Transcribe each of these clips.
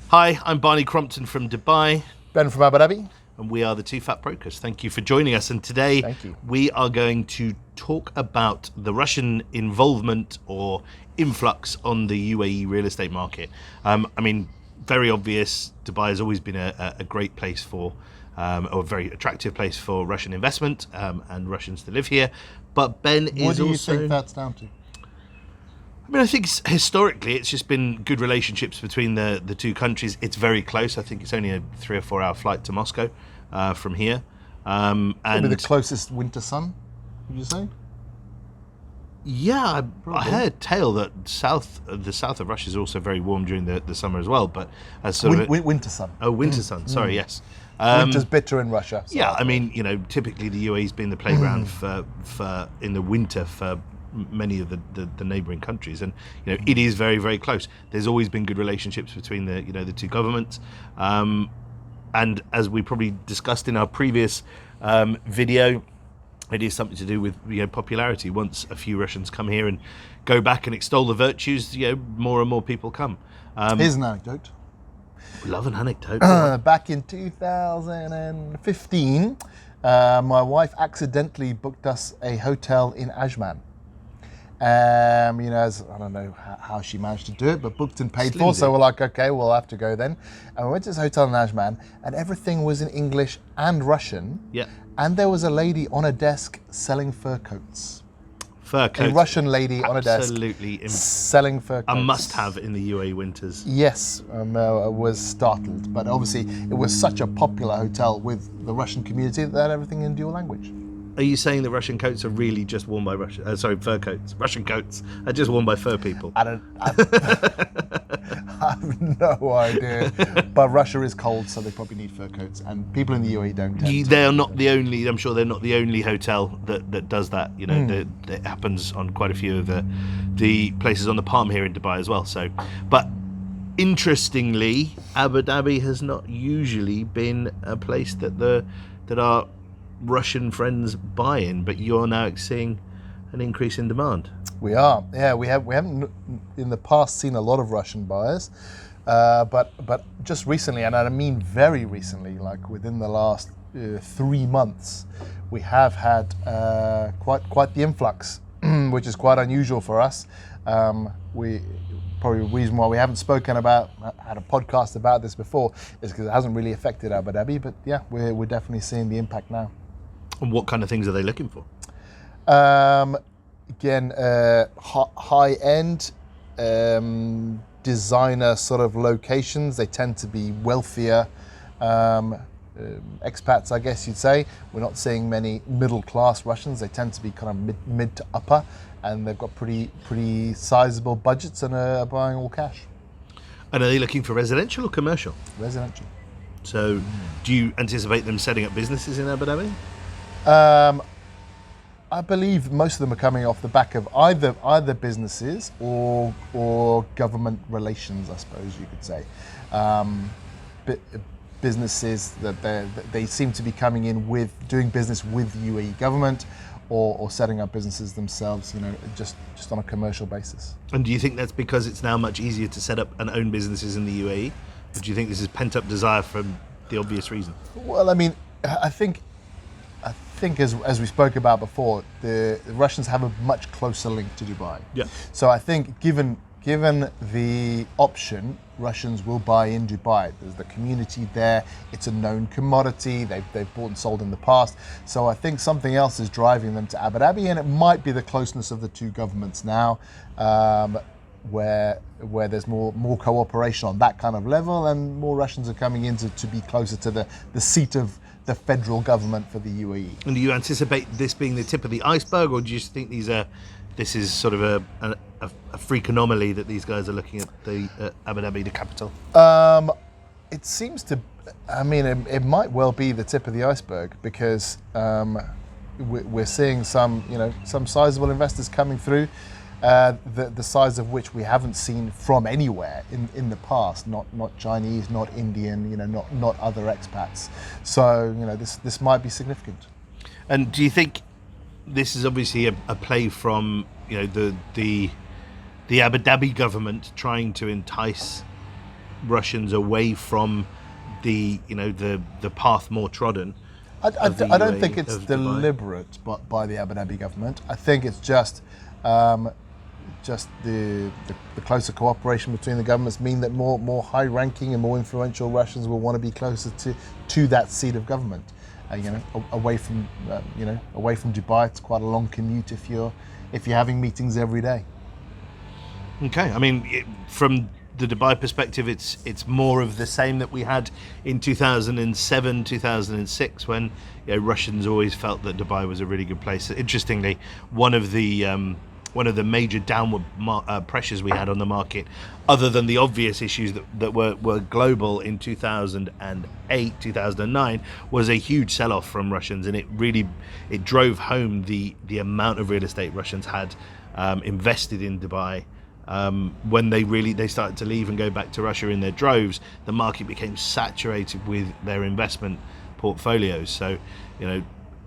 Hi, I'm Barney Crompton from Dubai. Ben from Abu Dhabi. And we are the TwoFatBrokers. Thank you for joining us. And today we are going to talk about the Russian involvement or influx on the UAE real estate market. Very obvious, Dubai has always been a great place for, or a very attractive place for Russian investment and Russians to live here. But Ben is also... What do you think that's down to? I think historically it's just been good relationships between the two countries. It's very close. I think it's only a 3 or 4 hour flight to Moscow from here. Probably the closest winter sun, would you say? Yeah, I heard tale that the south of Russia is also very warm during the summer as well. But as sort of winter sun. Oh, winter sun. Sorry, yes. Winter's bitter in Russia. So yeah, typically the UAE's been the playground for in the winter for many of the neighbouring countries, and it is very, very close. There's always been good relationships between the two governments, and as we probably discussed in our previous video, it is something to do with popularity. Once a few Russians come here and go back and extol the virtues, more and more people come. Here's an anecdote. Love an anecdote. Back in 2015, my wife accidentally booked us a hotel in Ajman. I don't know how she managed to do it, but booked and paid for. So we're like, okay, we'll have to go then. And we went to this hotel in Ajman, and everything was in English and Russian. Yeah. And there was a lady on a desk selling fur coats. Fur coats. A Russian lady on a desk. Absolutely. Selling fur coats. A must-have in the UAE winters. Yes, I was startled. But obviously, it was such a popular hotel with the Russian community that they had everything in dual language. Are you saying the Russian coats are really just worn by fur coats? Russian coats are just worn by fur people. I have no idea. But Russia is cold, so they probably need fur coats, and people in the UAE don't. They are not the only. I'm sure they're not the only hotel that does that. It happens on quite a few of the places on the Palm here in Dubai as well. So, but interestingly, Abu Dhabi has not usually been a place that our Russian friends buy in, but you're now seeing an increase in demand. We are, yeah. We haven't in the past seen a lot of Russian buyers, but just recently, and I mean very recently, like within the last 3 months, we have had quite the influx, which is quite unusual for us. Probably the reason why we haven't had a podcast about this before is because it hasn't really affected Abu Dhabi. But yeah, we're definitely seeing the impact now. And what kind of things are they looking for? Again, high-end designer sort of locations. They tend to be wealthier expats, I guess you'd say. We're not seeing many middle-class Russians. They tend to be kind of mid to upper, and they've got pretty sizable budgets and are buying all cash. And are they looking for residential or commercial? Residential. So, do you anticipate them setting up businesses in Abu Dhabi? I believe most of them are coming off the back of either businesses or government relations, I suppose you could say. Businesses that they seem to be coming in with doing business with the UAE government, or setting up businesses themselves, just on a commercial basis. And do you think that's because it's now much easier to set up and own businesses in the UAE? Or do you think this is pent-up desire for the obvious reason? Well, I think as we spoke about before, the Russians have a much closer link to Dubai. Yeah. So I think given the option, Russians will buy in Dubai. There's the community there. It's a known commodity. They've bought and sold in the past. So I think something else is driving them to Abu Dhabi, and it might be the closeness of the two governments now, where there's more cooperation on that kind of level, and more Russians are coming in to be closer to the seat of the federal government for the UAE. And do you anticipate this being the tip of the iceberg, or do you think this is sort of a freak anomaly that these guys are looking at the Abu Dhabi, the capital? It seems to. It might well be the tip of the iceberg, because we're seeing some sizable investors coming through. The size of which we haven't seen from anywhere in the past, not Chinese, not Indian, not other expats. So this might be significant. And do you think this is obviously a play from the Abu Dhabi government trying to entice Russians away from the path more trodden. I of the don't UAE, think it's of Dubai. deliberate by the Abu Dhabi government. I think it's just the closer cooperation between the governments mean that more high-ranking and more influential Russians will want to be closer to that seat of government. Away from Dubai. It's quite a long commute if you're having meetings every day. Okay, I mean, from the Dubai perspective, it's more of the same that we had in 2007, 2006, when Russians always felt that Dubai was a really good place. Interestingly, one of the major downward pressures we had on the market, other than the obvious issues that were global in 2008, 2009, was a huge sell-off from Russians, and it drove home the amount of real estate Russians had invested in Dubai. When they started to leave and go back to Russia in their droves, the market became saturated with their investment portfolios. So,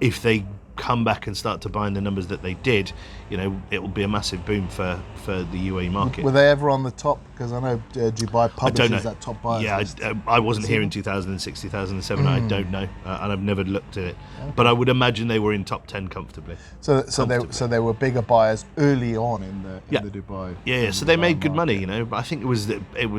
if they come back and start to buy in the numbers that they did, it will be a massive boom for the UAE market. Were they ever on the top? Because I know Dubai publishes that top buyers list. Yeah, I wasn't here in 2006, 2007. I don't know, and I've never looked at it. Okay. But I would imagine they were in top 10 comfortably. So they were bigger buyers early on in the Dubai. Yeah. So they made good money, But I think it was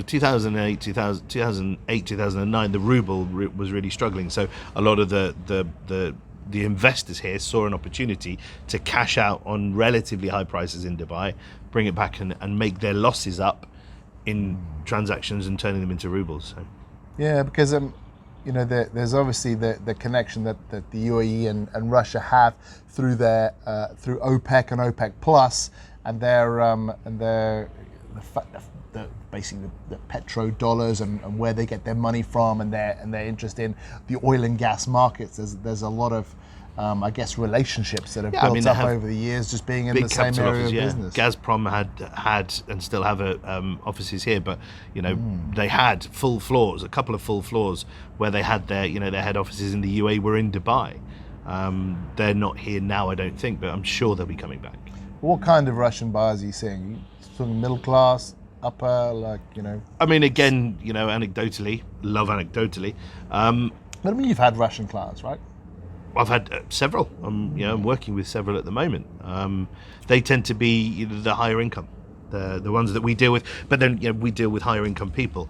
2008, 2009. The ruble was really struggling. So a lot of the investors here saw an opportunity to cash out on relatively high prices in Dubai, bring it back and make their losses up in transactions and turning them into rubles. So. Yeah, because there's obviously the connection that the UAE and Russia have through OPEC and OPEC Plus, and basically the petrodollars and where they get their money from, and their interest in the oil and gas markets. There's a lot of relationships that have built up over the years, just being in the same area of business. Gazprom had and still have offices here, but they had full floors, a couple of full floors where they had their head offices in the UAE were in Dubai. They're not here now, I don't think, but I'm sure they'll be coming back. What kind of Russian buyers are you seeing? Are you talking middle class, upper, I mean, again, anecdotally, But you've had Russian clients, right? I've had several. I'm working with several at the moment. They tend to be the higher income, the ones that we deal with. But then we deal with higher income people.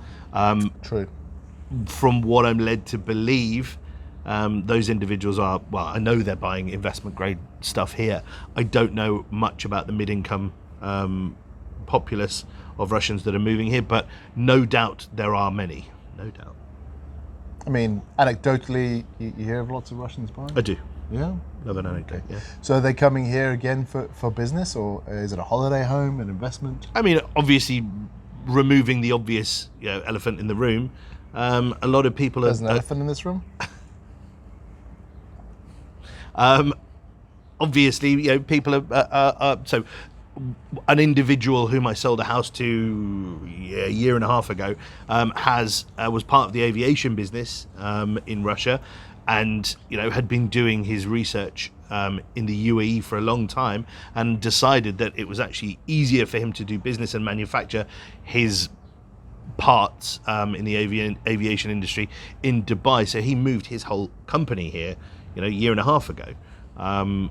True. From what I'm led to believe, those individuals are, I know they're buying investment grade stuff here. I don't know much about the mid-income populace of Russians that are moving here, but no doubt there are many. No doubt. I mean, anecdotally, you hear of lots of Russians buying? I do. Yeah? Love an anecdote, yeah. So are they coming here again for business, or is it a holiday home, an investment? I mean, obviously, removing the obvious elephant in the room, a lot of people There's an elephant in this room? Obviously, people are so. An individual whom I sold a house to a year and a half ago was part of the aviation business in Russia, and had been doing his research in the UAE for a long time, and decided that it was actually easier for him to do business and manufacture his parts in the aviation industry in Dubai. So he moved his whole company here, a year and a half ago, and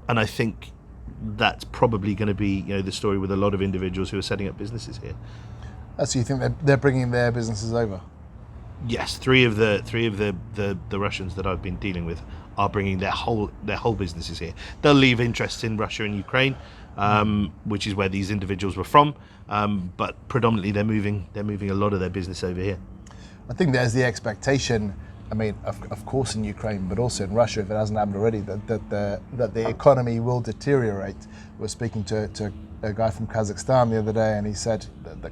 I think that's probably going to be the story with a lot of individuals who are setting up businesses here. So you think they're bringing their businesses over? Yes, three of the Russians that I've been dealing with are bringing their whole businesses here. They'll leave interests in Russia and Ukraine, which is where these individuals were from, but predominantly they're moving a lot of their business over here. I think there's the expectation. I mean, of course in Ukraine, but also in Russia, if it hasn't happened already, that the economy will deteriorate. We're speaking to a guy from Kazakhstan the other day, and he said that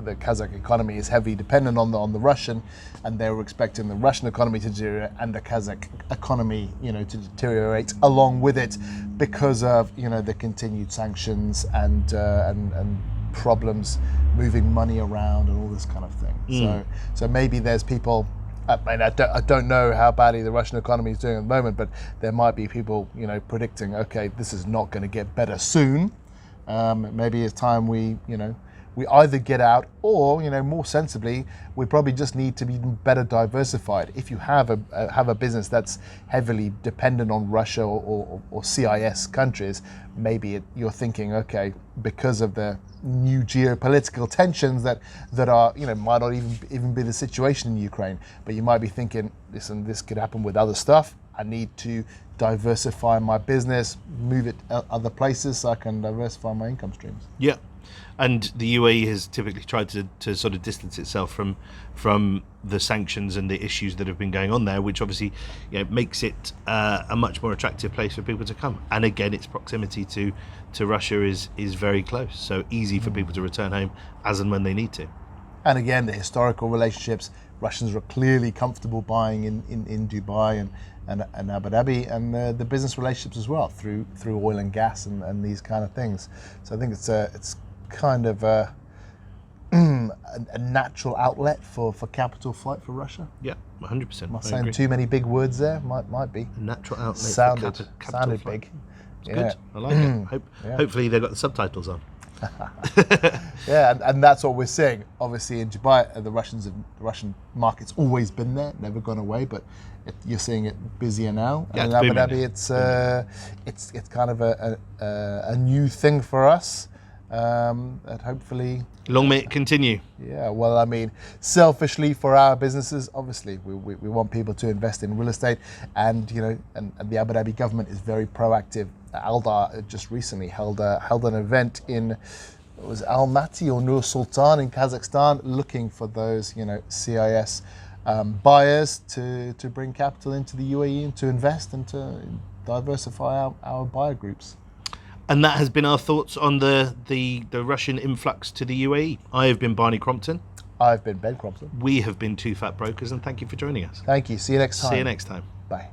the Kazakh economy is heavily dependent on the Russian, and they were expecting the Russian economy to deteriorate and the Kazakh economy, to deteriorate along with it, because of the continued sanctions and problems moving money around and all this kind of thing. So maybe there's people. I don't know how badly the Russian economy is doing at the moment, but there might be people, predicting, okay, this is not going to get better soon. Maybe it's time we we either get out, or more sensibly, we probably just need to be better diversified. If you have a business that's heavily dependent on Russia or CIS countries, maybe you're thinking, okay, because of the new geopolitical tensions that are might not even be the situation in Ukraine, but you might be thinking, listen, this could happen with other stuff. I need to diversify my business, move it other places so I can diversify my income streams. Yeah. And the UAE has typically tried to sort of distance itself from the sanctions and the issues that have been going on there, which obviously makes it a much more attractive place for people to come. And again, its proximity to Russia is very close, so easy for people to return home as and when they need to. And again, the historical relationships, Russians were clearly comfortable buying in Dubai and Abu Dhabi, and the business relationships as well through oil and gas and these kind of things. So I think it's kind of a natural outlet for capital flight for Russia. Yeah, 100%. Am I saying too many big words there? Might be. A natural outlet. Sounded flight. big. It's good. I like it. Hopefully they've got the subtitles on. Yeah, and that's what we're seeing. Obviously, in Dubai, the Russian market's always been there, never gone away. But you're seeing it busier now. Yeah, and in Abu Dhabi, it's kind of a new thing for us. That hopefully long may it continue. Yeah, well, I mean, selfishly for our businesses, obviously we want people to invest in real estate, and and the Abu Dhabi government is very proactive. Alda just recently held an event in, it was Almaty or Nur Sultan in Kazakhstan, looking for those CIS buyers to bring capital into the UAE and to invest and to diversify our buyer groups. And that has been our thoughts on the Russian influx to the UAE. I have been Barney Crompton. I've been Ben Crompton. We have been TwoFatBrokers, and thank you for joining us. Thank you. See you next time. See you next time. Bye.